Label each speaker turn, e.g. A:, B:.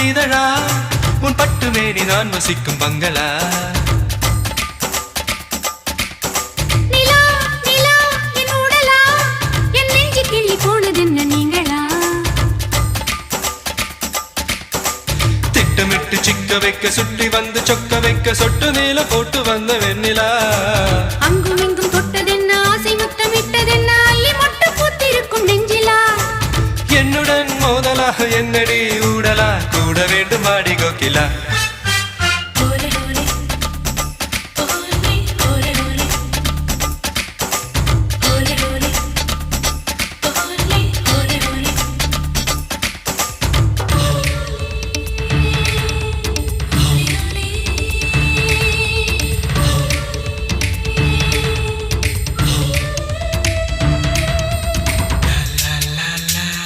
A: இதழா உன் பட்டு மேனி நான் வசிக்கும் பங்களா திட்டமிட்டு சிக்க வைக்க சுட்டி வந்து சொக்க வைக்க சொட்டு நீல போட்டு வந்த வெண்ணிலா
B: அங்கும் இங்கும் தொட்டதென்ன ஆசை முத்தமிட்டதென்ன அள்ளி மொட்டு பூத்திருக்கும் நெஞ்சிலா
A: என்னுடன் மோதலாக என்னடி